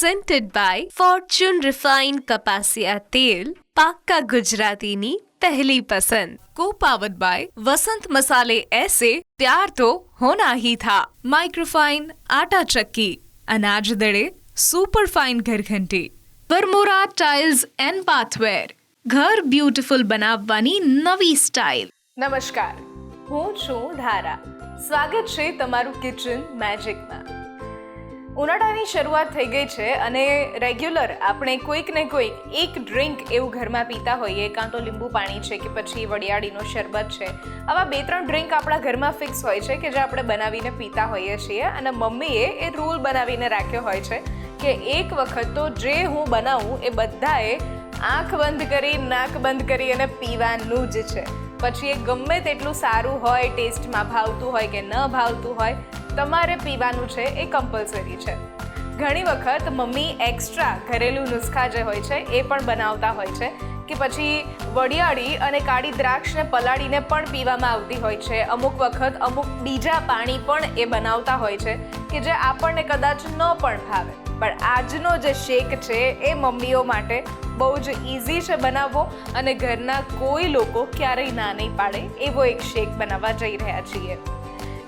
presented by Fortune Refined કપાસિયા તેલ, પાક્કા ગુજરાતીની પહેલી પસંદ. Co-powered by वसंत मसाले ऐसे प्यार तो होना ही था. माइक्रोफाइन आटा चक्की, अनाज दड़े super fine घरघंटी. Varmora tiles and बाथवेर, घर ब्यूटीफुल બનાવવાની નવી સ્ટાઇલ. નમસ્કાર, હું છું ધારા. સ્વાગત છે તમારું કિચન મેજિકમાં. ઉનાળાની શરૂઆત થઈ ગઈ છે અને રેગ્યુલર આપણે કોઈક ને કોઈક એક ડ્રિંક એવું ઘરમાં પીતા હોઈએ, કાં તો લીંબુ પાણી છે કે પછી વડિયાળીનો શરબત છે. આવા 2-3 ડ્રિંક આપણા ઘરમાં ફિક્સ હોય છે કે જે આપણે બનાવીને પીતા હોઈએ છીએ અને મમ્મીએ એ રૂલ બનાવીને રાખ્યો હોય છે કે એક વખત તો જે હું બનાવું એ બધાએ આંખ બંધ કરી, નાક બંધ કરી અને પીવાનું જ છે. પછી એ ગમે તેટલું સારું હોય, ટેસ્ટમાં ભાવતું હોય કે ન ભાવતું હોય, તમારે પીવાનું છે એ કમ્પલસરી છે. ઘણી વખત મમ્મી એક્સ્ટ્રા ઘરેલું નુસ્ખા જે હોય છે એ પણ બનાવતા હોય છે કે પછી વડિયાળી અને કાળી દ્રાક્ષને પલાળીને પણ પીવામાં આવતી હોય છે. અમુક વખત અમુક બીજા પાણી પણ એ બનાવતા હોય છે કે જે આપણને કદાચ ન પણ ભાવે. પણ આજનો જે શેક છે એ મમ્મીઓ માટે બહુ જ ઇઝી છે બનાવવો અને ઘરના કોઈ લોકો ક્યારેય ના નહીં પાડે એવો એક શેક બનાવવા જઈ રહ્યા છીએ.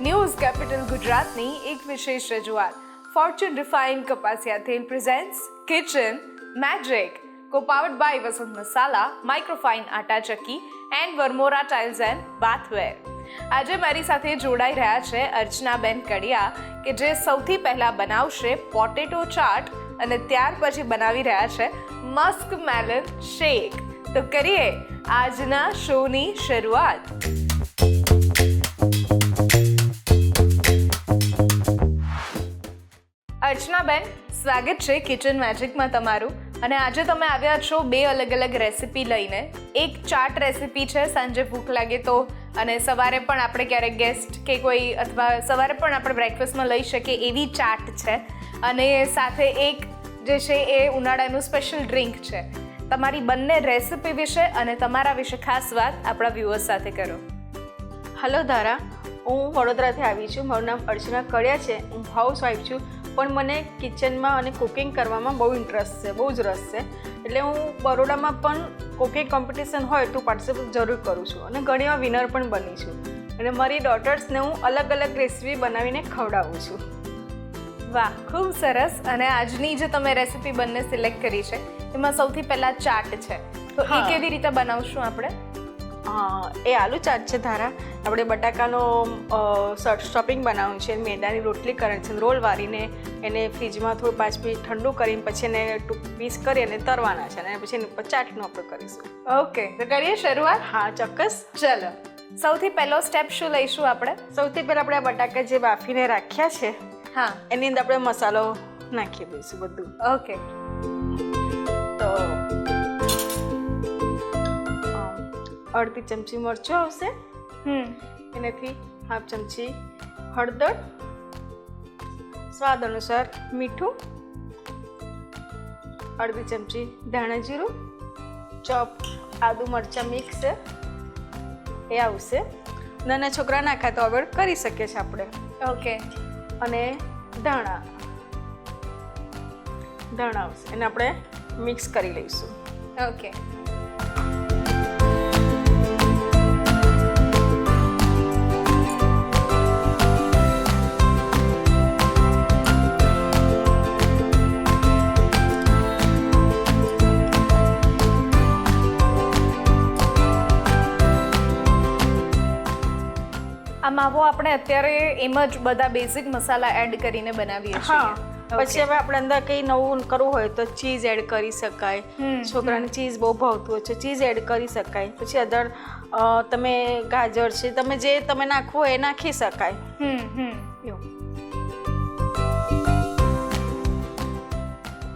ન્યૂઝ કેપિટલ ગુજરાતની એક વિશેષ રજૂઆત ફોર્ચ્યુન રિફાઇન્ડ કપાસિયા તેલ presents kitchen magic, co-powered by Vasant Masala, Microfine Atta Chakki and Varmora tiles and bathware. આજે મારી સાથે જોડાઈ રહ્યા છે અર્ચનાબેન કડિયા કે જે સૌથી પહેલા બનાવશે પોટેટો ચાટ અને ત્યાર પછી બનાવી રહ્યા છે મસ્ક મેલન શેક. તો કરીએ આજના શોની શરૂઆત. અર્ચનાબેન, સ્વાગત છે કિચન મેજિકમાં તમારું. અને આજે તમે આવ્યા છો 2 અલગ અલગ રેસીપી લઈને. એક ચાટ રેસીપી છે સાંજે ભૂખ લાગે તો, અને સવારે પણ આપણે ક્યારેક ગેસ્ટ કે કોઈ અથવા સવારે પણ આપણે બ્રેકફાસ્ટમાં લઈ શકીએ એવી ચાટ છે. અને સાથે એક જે છે એ ઉનાળાનું સ્પેશિયલ ડ્રિંક છે. તમારી બંને રેસીપી વિશે અને તમારા વિશે ખાસ વાત આપણા વ્યુઅર્સ સાથે કરો. હલો ધારા, હું વડોદરાથી આવી છું. મારું નામ અર્ચના કડિયા છે. હું હાઉસવાઈફ છું, પણ મને કિચનમાં અને કુકિંગ કરવામાં બહુ ઇન્ટરેસ્ટ છે, બહુ જ રસ છે. એટલે હું બરોડામાં પણ કુકિંગ કોમ્પિટિશન હોય તો પાર્ટિસિપેટ જરૂર કરું છું અને ઘણીવાર વિનર પણ બની છું. અને મારી ડોટર્સને હું અલગ અલગ રેસીપી બનાવીને ખવડાવું છું. વાહ, ખૂબ સરસ. અને આજની જે તમે રેસીપી બંને સિલેક્ટ કરી છે એમાં સૌથી પહેલાં ચાટ છે, તો એ કેવી રીતે બનાવશું આપણે? એ આલુ ચાટ છે ધારા. આપણે બટાકાનો સ્ટફિંગ બનાવવાનું છે, મેદાની રોટલી કરવાની છે, રોલ વાળીને એને ફ્રીજમાં થોડું 5 મિનિટ ઠંડુ કરીને પછી એને પીસ કરી અને તરવાના છે અને પછી એની ઉપર ચાટનું આપણે કરીશું. ઓકે, તો કરીએ શરૂઆત? હા, ચોક્કસ. ચલો, સૌથી પહેલો સ્ટેપ શું લઈશું આપણે? સૌથી પહેલાં આપણે બટાકા જે બાફીને રાખ્યા છે, હા, એની અંદર આપણે મસાલો નાખી દઈશું બધું. ઓકે. તો અડધી ચમચી મરચું આવશે, એનાથી 1/2 ચમચી હળદર, સ્વાદ અનુસાર મીઠું, અડધી ચમચી ધાણા જીરું, ચોપ આદુ મરચાં મિક્સ એ આવશે. નાના છોકરા ના ખાય તો અવોઇડ કરી શકીએ છીએ આપણે. ઓકે. અને ધાણા આવશે, એને આપણે મિક્સ કરી લઈશું. ઓકે. આ માવો આપણે અત્યારે એમ જ બધા બેઝિક મસાલા એડ કરીને બનાવીએ છીએ. પછી હવે આપણે અંદર કંઈ નવું કરવું હોય તો ચીઝ એડ કરી શકાય. છોકરાને ચીઝ બહુ ભાવતું હોય છે, ચીઝ એડ કરી શકાય. પછી અદર તમે ગાજર છે, તમે જે તમે નાખવું હોય એ નાખી શકાય.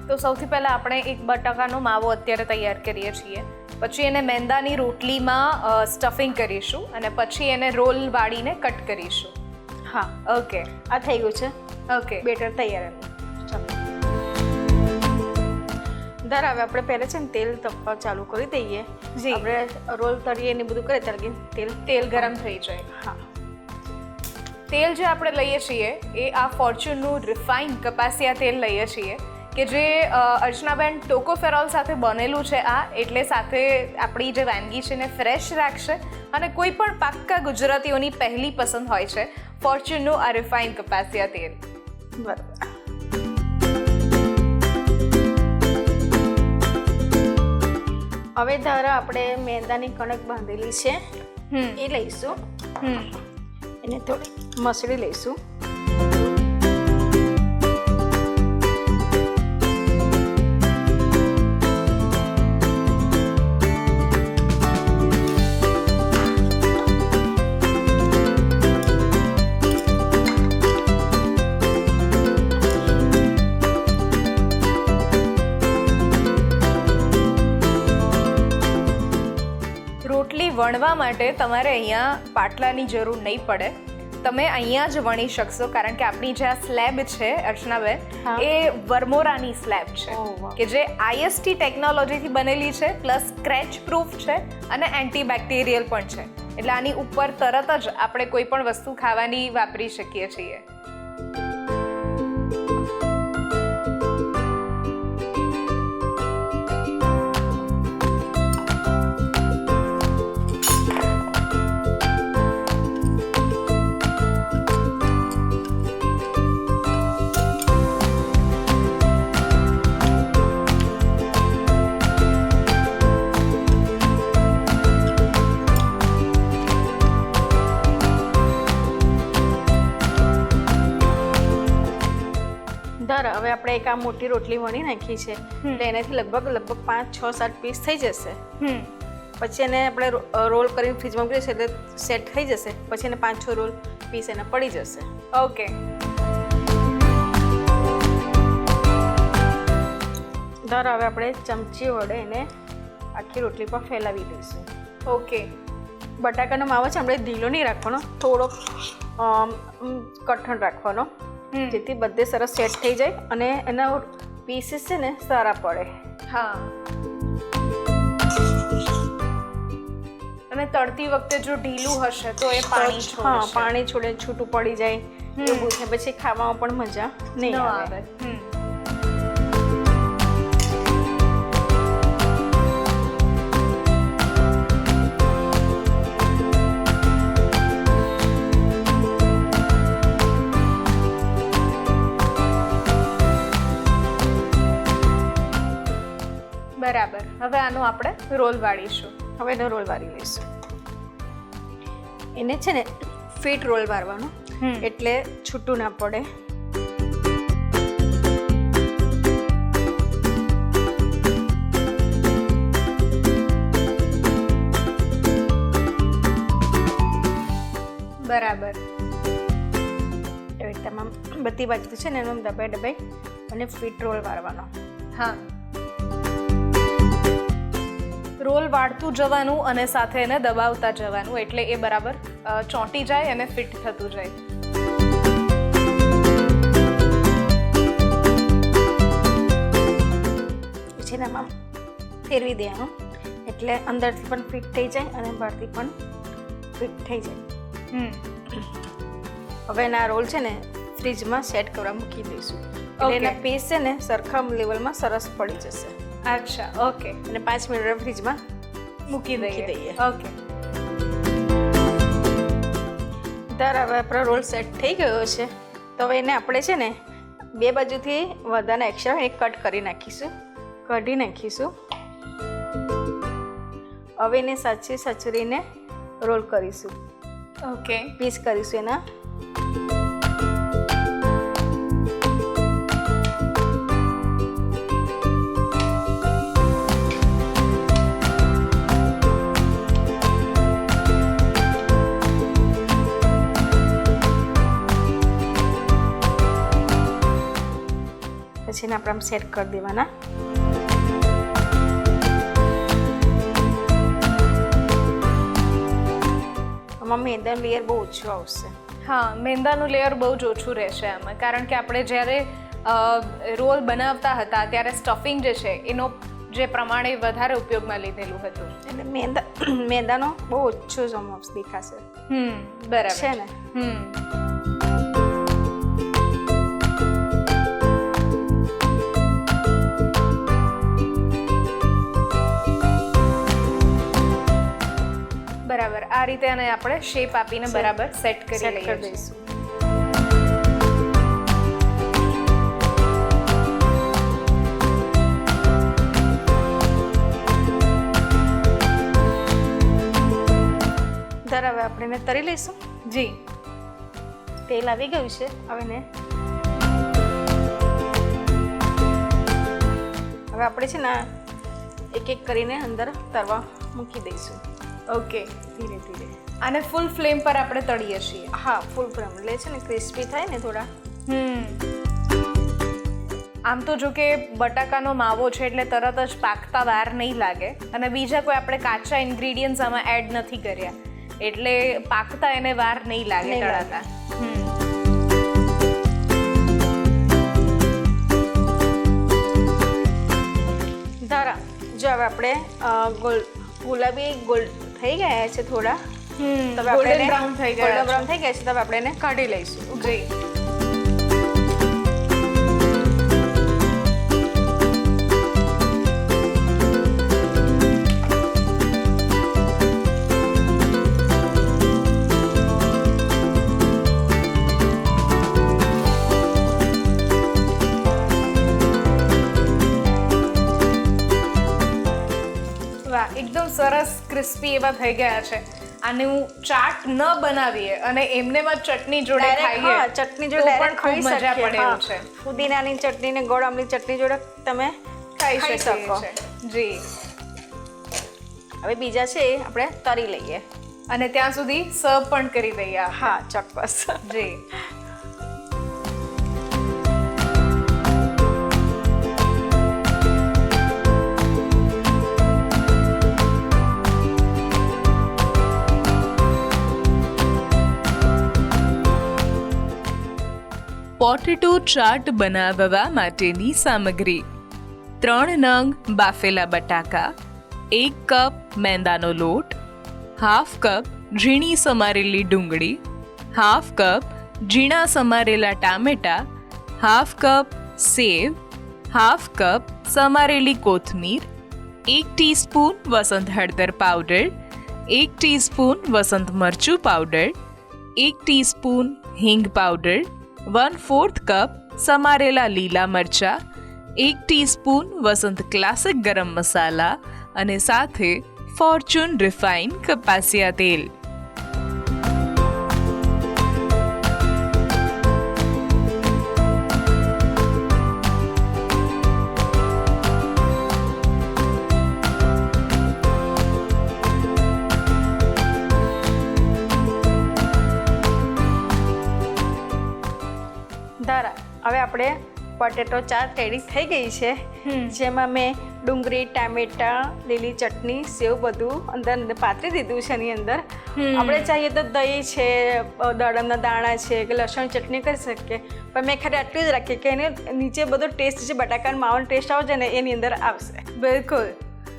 તો સૌથી પહેલાં આપણે એક બટાકાનો માવો અત્યારે તૈયાર કરીએ છીએ. પછી એને મેંદાની રોટલીમાં સ્ટફિંગ કરીશું અને પછી એને રોલ વાળીને કટ કરીશું. હા, ઓકે. આ થઈ ગયું છે. ઓકે, બેટર તૈયાર. ધારા, હવે આપણે પહેલાં છે ને તેલ તપવા ચાલુ કરી દઈએ. આપણે રોલ તળીએ ને બધું કરીએ ત્યારે તેલ ગરમ થઈ જાય. હા, તેલ જે આપણે લઈએ છીએ એ આ ફોર્ચ્યુનનું રિફાઇન્ડ કપાસિયા તેલ લઈએ છીએ કે જે અર્ચનાબેન ટોકોફેરોલ સાથે બનેલું છે આ, એટલે સાથે આપણી જે વાનગી છે એને ફ્રેશ રાખશે અને કોઈ પણ પાક્કા ગુજરાતીઓની પહેલી પસંદ હોય છે ફોર્ચ્યુનનું આ રિફાઇન્ડ કપાસિયા તેલ. બરાબર. હવે ધારા આપણે મેંદાની કણક બાંધેલી છે એ લઈશું. એને થોડી મસળી લઈશું. રોટલી વણવા માટે તમારે અહીંયા પાટલાની જરૂર નહીં પડે, તમે અહીંયા જ વણી શકશો, કારણ કે આપણી જે આ સ્લેબ છે અર્ચનાબેન એ વર્મોરાની સ્લેબ છે કે જે IST ટેકનોલોજીથી બનેલી છે, પ્લસ સ્ક્રેચ પ્રૂફ છે અને એન્ટીબેક્ટેરિયલ પણ છે, એટલે આની ઉપર તરત જ આપણે કોઈ પણ વસ્તુ ખાવાની વાપરી શકીએ છીએ. હવે આપણે એક આ મોટી રોટલી વણી નાખી છે એટલે એનાથી લગભગ 5-6-7 પીસ થઈ જશે. પછી એને આપણે રોલ કરીને ફ્રીજમાં મૂકી દઈશું એટલે સેટ થઈ જશે. પછી એને 5-6 રોલ પીસ એને પડી જશે. ઓકે. ધારો હવે આપણે ચમચી વડે એને આખી રોટલી પર ફેલાવી દઈશું. ઓકે. બટાકાનો માવો છે આપણે ઢીલો નહીં રાખવાનો, થોડો કઠણ રાખવાનો, જેથી બધે સરસ સેટ થઈ જાય અને એના પીસીસ છે ને સારા પડે. હા. અને તળતી વખતે જો ઢીલું હશે તો એ પાણી છોડશે. હા, પાણી છોડે, છૂટું પડી જાય એવું છે, પછી ખાવામાં પણ મજા નહીં આવે. બરાબર. હવે આનો આપણે રોલ વાળીશું. હવે એનો રોલ વાળી લઈશું. એને છે ને ફિટ રોલ વાળવાનો એટલે છૂટું ના પડે. બરાબર. એવી તમામ બધી બાજુ છે ને એનો દબાઈ અને ફિટ રોલ વાળવાનો. હા. રોલ વાળતું જવાનું અને સાથે એને દબાવતા જવાનું, એટલે એ બરાબર ચોંટી જાય અને ફિટ થતું જાય. પછી એનામાં ફેરવી દેવાનું એટલે અંદરથી પણ ફિટ થઈ જાય અને બહારથી પણ ફિટ થઈ જાય. હવે એના રોલ છે ને ફ્રીજમાં સેટ કરવા મૂકી દઈશું એટલે એના પીસ છે ને સરખા લેવલમાં સરસ પડી જશે. અચ્છા. ઓકે. અને 5 મિનિટ ફ્રીજમાં મૂકી દઈએ. ઓકે. ત્યારે હવે આપણો રોલ સેટ થઈ ગયો છે, તો હવે એને આપણે છે ને બે બાજુથી વધારાના એક્સ્ટ્રા એક કટ કરી નાખીશું, કાઢી નાખીશું. હવે એને સાચવીને રોલ કરીશું. ઓકે. પીસ કરીશું એના. પછી એને આપણે આમ સેટ કરી દેવાના. આમાં મેંદાનું લેયર બહુ ઓછું આવશે. હા, મેંદાનું લેયર બહુ જ ઓછું રહેશે આમાં, કારણ કે આપણે જ્યારે રોલ બનાવતા હતા ત્યારે સ્ટફિંગ જે છે એનો જે પ્રમાણે વધારે ઉપયોગમાં લીધેલું હતું, એટલે મેંદાનો બહુ ઓછો જ દેખાશે. બરાબર છે ને. આ રીતે અને આપણે શેપ આપીને બરાબર સેટ કરી સેટ કરી લઈએ દઈશું. ધારા હવે આપણે એને તળી લઈશું. જી. તેલ આવી ગયું છે, હવે આપણે છે ને એક એક કરીને અંદર તળવા મૂકી દઈશું. ઓકે. ધીરે ધીરે. આને ફૂલ ફ્લેમ પર આપણે તળીએ છીએ. હા, ફૂલ ફ્લેમ એટલે છે ને ક્રિસ્પી થાય ને થોડા. આમ તો જો કે બટાકાનો માવો છે એટલે તરત જ પાકતા વાર નહીં લાગે, અને બીજા કોઈ આપણે કાચા ઇન્ગ્રીડિયન્ટ્સ આમાં એડ નથી કર્યા એટલે પાકતા એને વાર નહીં લાગે તળાતા. ધારા જો હવે આપણે ગુલાબી ગોલ્ડ થઈ ગયા છે થોડા, ગોલ્ડન બ્રાઉન થઈ ગયા ગોલ્ડન બ્રાઉન થઈ ગયા છે, તો હવે આપણે એને કાઢી લઈશું. જી. એકદમ સરસ ક્રિસ્પી એવા થઈ ગયા છે. આને હું ચાટ ન બનાવીએ અને એમને જ ચટણી જોડે ખાઈએ, ચટણી જોડે પણ ખૂબ મજા પડે એવું છે. ફુદીનાની ચટણી ને ગોળ આમલી ચટણી જોડે તમે ખાઈ શકો. જી. હવે બીજા છે એ આપણે તળી લઈએ અને ત્યાં સુધી સર્વ પણ કરી દઈએ. હા, ચોક્કસ. જી. પોટેટો ચાટ બનાવવા માટેની સામગ્રી: 3 નંગ બાફેલા બટાકા, 1 કપ મેંદાનો લોટ, હાફ કપ ઝીણી સમારેલી ડુંગળી, હાફ કપ ઝીણા સમારેલા ટામેટા, હાફ કપ સેવ, હાફ કપ સમારેલી કોથમીર, 1 ટીસ્પૂન વસંત હળદર પાવડર, 1 ટીસ્પૂન વસંત મરચું પાવડર, 1 ટીસ્પૂન હિંગ પાવડર, 1/4 કપ સમારેલા લીલા મરચા, 1 ટીસ્પૂન વસંત ક્લાસિક ગરમ મસાલા અને સાથે ફોર્ચ્યુન રિફાઇન કપાસિયા તેલ. ધારા હવે આપણે પોટેટો ચાટ રેડી થઈ ગઈ છે, જેમાં મેં ડુંગળી, ટામેટા, લીલી ચટણી, સેવ બધું અંદર પાથરી દીધું છે. એની અંદર આપણે ચાહીએ તો દહીં છે, દાડમના દાણા છે કે લસણ ચટણી કરી શકીએ, પણ મેં ખાલી આટલું જ રાખીએ કે એને નીચે બધો ટેસ્ટ છે બટાકાનો માવાનો ટેસ્ટ આવશે ને એની અંદર આવશે. બિલકુલ.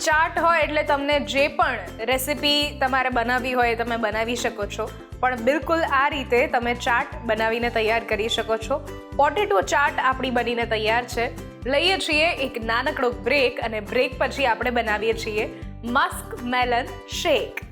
ચાટ હોય એટલે તમને જે પણ રેસિપી તમારે બનાવવી હોય તમે બનાવી શકો છો, પણ બિલકુલ આ રીતે તમે ચાટ બનાવીને તૈયાર કરી શકો છો. પોટેટો ચાટ આપણી બનીને તૈયાર છે. લઈએ છીએ એક નાનકડો બ્રેક અને બ્રેક પછી આપણે બનાવીએ છીએ Musk melon shake.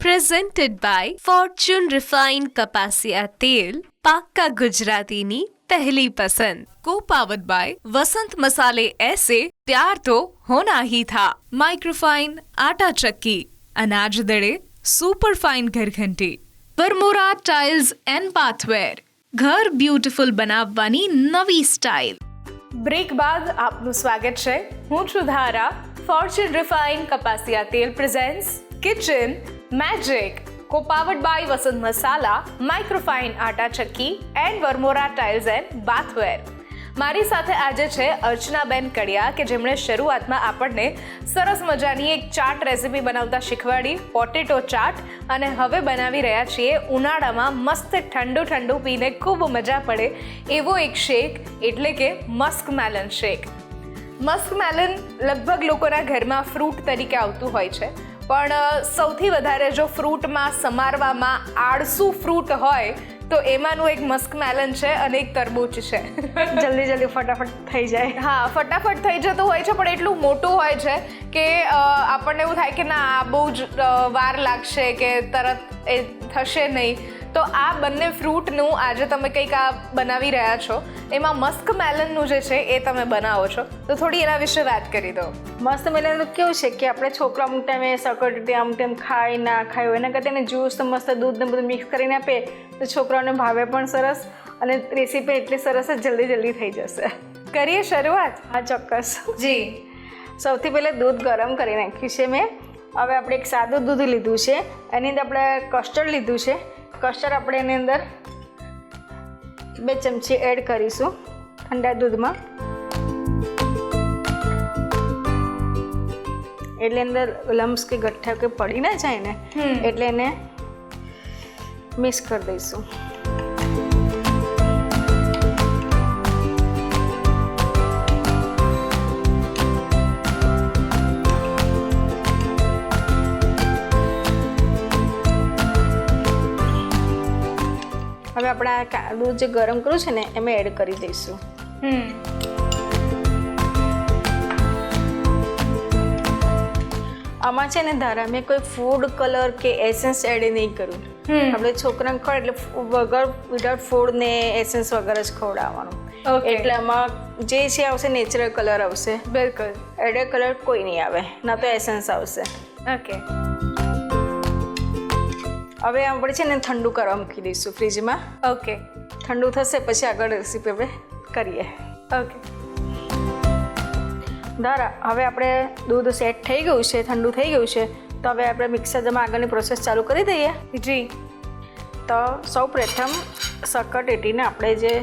Presented by Fortune Refined Kapasia Tel, पाक्का गुजरातीनी पहली पसंद. Co-powered by वसंत मसाले ऐसे प्यार तो होना ही था. माइक्रोफाइन आटा चक्की, अनाज दड़े सुपर फाइन घर घंटी, वर्मोरा टाइल्स एंड बाथवेर, घर ब्यूटीफुल બનાવવાની નવી સ્ટાઇલ. બ્રેક બાદ આપનું સ્વાગત છે. હું છું ધારા. ફોર્ચ્યુન રિફાઇન કપાસિયા તેલ presents kitchen magic, co-powered by Vasant Masala, Microfine Atta Chakki and Varmora tiles and bathware. મારી સાથે આજે છે અર્ચનાબેન કડિયા કે જેમણે શરૂઆતમાં આપણને સરસ મજાની એક ચાટ રેસિપી બનાવતા શીખવાડી, પોટેટો ચાટ, અને હવે બનાવી રહ્યા છીએ ઉનાળામાં મસ્ત ઠંડુ ઠંડુ પીને ખૂબ મજા પડે એવો એક શેક, એટલે કે મસ્ક મેલન શેક. મસ્ક મેલન લગભગ લોકોના ઘરમાં ફ્રૂટ તરીકે આવતું હોય છે, પણ સૌથી વધારે જો ફ્રૂટમાં સમારવામાં આળસુ ફ્રૂટ હોય તો એમાંનું એક મસ્ક મેલન છે અને એક તરબૂચ છે. જલ્દી ફટાફટ થઈ જાય. હા, ફટાફટ થઈ જતું હોય છે, પણ એટલું મોટું હોય છે કે આપણને એવું થાય કે ના આ બહુ જ વાર લાગશે કે તરત એ થશે નહીં. તો આ બંને ફ્રૂટનું આજે તમે કંઈક આ બનાવી રહ્યા છો, એમાં મસ્ક મેલનનું જે છે એ તમે બનાવો છો, તો થોડી એના વિશે વાત કરી દો. મસ્ત મેલનનું કેવું છે કે આપણે છોકરા અમુક ટાઈમે સકરટેટી આમ તેમ ખાય ના ખાય એના કરતાં એને જ્યુસ મસ્ત દૂધ ને બધું મિક્સ કરીને આપે તો છોકરાઓને ભાવે પણ સરસ અને રેસીપી એટલી સરસ જ જલ્દી થઈ જશે. કરીએ શરૂઆત? હા, ચોક્કસ. જી. સૌથી પહેલાં દૂધ ગરમ કરી નાખ્યું છે મેં. હવે આપણે એક સાદું દૂધ લીધું છે, એની અંદર આપણે કસ્ટર્ડ લીધું છે. કસ્ટર્ડ આપણે એની અંદર 2 ચમચી એડ કરીશું ઠંડા દૂધમાં. એટલે અંદર લમ્સ કે ગઠ્ઠા કે પડી ના જાય ને, એટલે એને મિક્સ કરી દઈશું. હવે આપણે આ દૂધ જે ગરમ કર્યું છે ને એમાં એડ કરી દઈશું. આમાં છે ને ધારા મેં કોઈ ફૂડ કલર કે એસેન્સ એડ નહીં કર્યું. આપણે છોકરાને ખવડાવે એટલે વગર વિધાઉટ ફૂડ ને એસેન્સ વગર જ ખવડાવવાનું. એટલે આમાં જે છે આવશે નેચરલ કલર આવશે. બિલકુલ. એડ કલર કોઈ નહીં આવે, ના તો એસેન્સ આવશે. ઓકે. હવે આપણે છે ને ઠંડુ કરવા મૂકી દઈશું ફ્રીજમાં. ઓકે. ઠંડુ થશે પછી આગળ રેસીપી આપણે કરીએ. ઓકે. ધારા હવે આપણે દૂધ સેટ થઈ ગયું છે, ઠંડુ થઈ ગયું છે, તો હવે આપણે મિક્સરમાં આગળની પ્રોસેસ ચાલુ કરી દઈએ. જી. તો સૌ પ્રથમ સકરટેટીને આપણે જે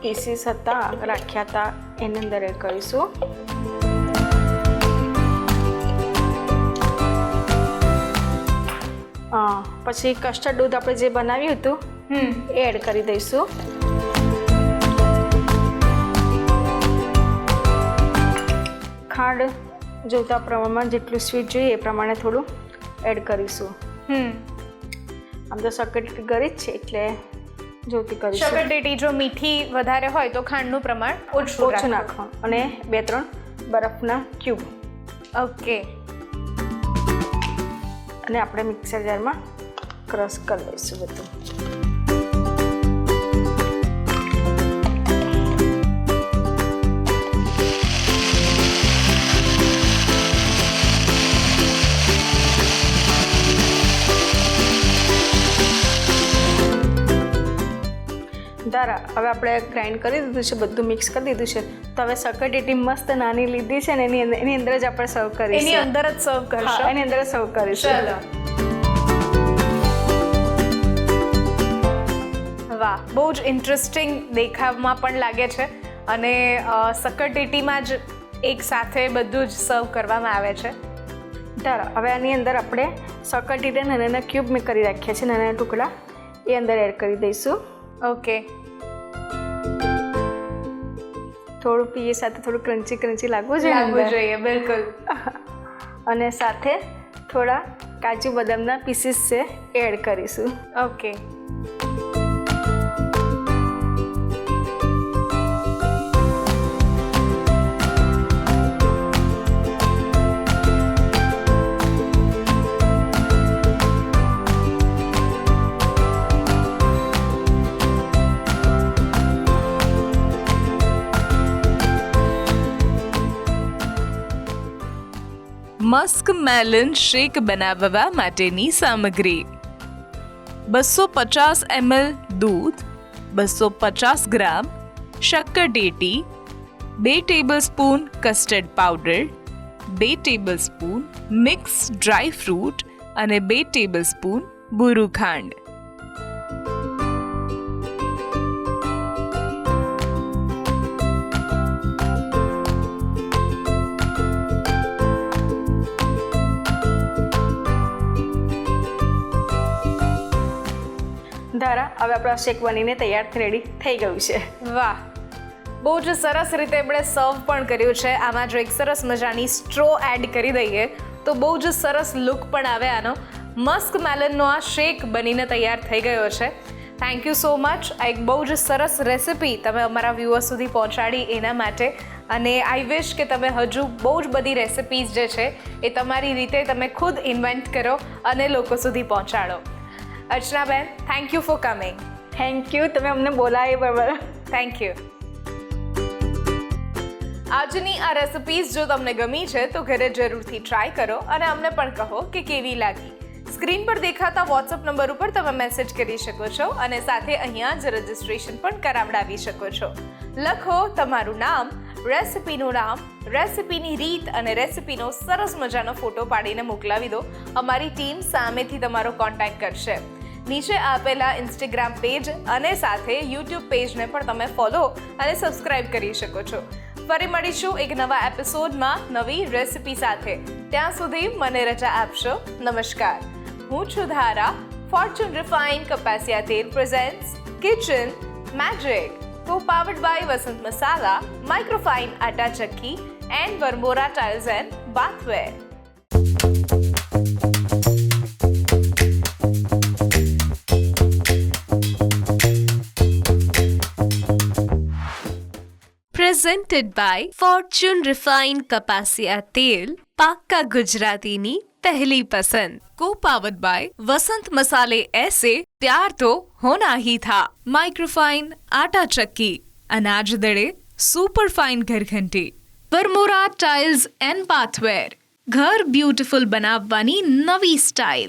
પીસીસ હતા રાખ્યા હતા એની અંદર એડ કરીશું. પછી કસ્ટર્ડ દૂધ આપણે જે બનાવ્યું હતું એ એડ કરી દઈશું. ખાંડ જોતા પ્રમાણમાં જેટલું સ્વીટ જોઈએ એ પ્રમાણે થોડું એડ કરીશું. આમ તો સકરટેટી ગળી જ છે એટલે જોતી કરીશું. સકરટેટી જો મીઠી વધારે હોય તો ખાંડનું પ્રમાણ ઓછું નાખવાનું અને 2-3 બરફના ક્યુબ. ઓકે. અને આપણે મિક્સર જારમાં ક્રશ કરી દઈશું બધું. ધારા હવે આપણે ગ્રાઇન્ડ કરી દીધું છે, બધું મિક્સ કરી દીધું છે. તો હવે સકરટેટી મસ્ત નાની લીધી છે ને એની અંદર જ આપણે સર્વ કરીશું. એની અંદર જ સર્વ કરશો? એની અંદર જ સર્વ કરીશું. ચલો. વાહ, બહુ જ ઇન્ટરેસ્ટિંગ દેખાવમાં પણ લાગે છે અને સકરટેટીમાં જ એક સાથે બધું જ સર્વ કરવામાં આવે છે. ધારા હવે આની અંદર આપણે સકરટેટી નાના ક્યુબ મેં કરી રાખ્યા છે, નાના ટુકડા એ અંદર એડ કરી દઈશું. ઓકે. થોડું પીએ સાથે થોડું ક્રન્ચી લાગવું જોઈએ. બિલકુલ. અને સાથે થોડા કાજુ બદામના પીસીસ છે એડ કરીશું. ઓકે. મસ્ક મેલન શેક બનાવવા માટેની સામગ્રી: 250 ml દૂધ, 250 ગ્રામ શક્કરટેટી, 2 tablespoon custard powder, 2 tablespoon mix dry fruit અને 2 ટેબલસ્પૂન બુરુ ખાંડ. ધારા હવે આપણો શેક બનીને તૈયાર રેડી થઈ ગયું છે. વાહ, બહુ જ સરસ રીતે આપણે સર્વ પણ કર્યું છે. આમાં જો એક સરસ મજાની સ્ટ્રો એડ કરી દઈએ તો બહુ જ સરસ લુક પણ આવે આનો. મસ્ક મેલનનો આ શેક બનીને તૈયાર થઈ ગયો છે. Thank you so much. આ એક બહુ જ સરસ રેસિપી તમે અમારા વ્યુઅર્સ સુધી પહોંચાડી એના માટે. અને આઈ વિશ કે તમે હજુ બહુ જ બધી રેસિપીઝ જે છે એ તમારી રીતે તમે ખુદ ઇન્વેન્ટ કરો અને લોકો સુધી પહોંચાડો. અર્ચનાબેન, thank you for coming. Thank you, તમે અમને બોલાવી બરાબર. Thank you. આજની આ રેસિપીઝ જો તમને ગમી છે તો ઘરે જરૂરથી ટ્રાય કરો અને અમને પણ કહો કે કેવી લાગી. સ્ક્રીન પર દેખાતા વોટ્સઅપ નંબર ઉપર તમે મેસેજ કરી શકો છો અને સાથે અહીંયા જ રજિસ્ટ્રેશન પણ કરાવડાવી શકો છો. લખો તમારું નામ, રેસિપીનું નામ, રેસિપીની રીત અને રેસિપીનો સરસ મજાનો ફોટો પાડીને મોકલાવી દો. અમારી ટીમ સામેથી તમારો કોન્ટેક્ટ કરશે. નીચે આપેલા ઇન્સ્ટાગ્રામ પેજ અને સાથે યુટ્યુબ પેજને પણ તમે ફોલો અને સબસ્ક્રાઇબ કરી શકો છો. ફરી મળીશું એક નવા એપિસોડમાં નવી રેસિપી સાથે. ત્યાં સુધી મને રજા આપશો. નમસ્કાર. હું છું ધારા. ફોર્ચ્યુન રિફાઇન્ડ કપાસિયા તેલ presents kitchen magic, co-powered by Vasant Masala, Microfine Atta Chakki and Varmora tiles and bathware. Presented by Fortune refined કપાસિયા તેલ, પાક્કા ગુજરાતીની पहली पसंद. को पावर्ड बाय वसंत मसाले ऐसे प्यार तो होना ही था. माइक्रोफाइन आटा चक्की, अनाज दड़े super fine घरघंटी, Varmora tiles and बाथवेर, घर ब्यूटीफुल बनावવાની નવી સ્ટાઇલ.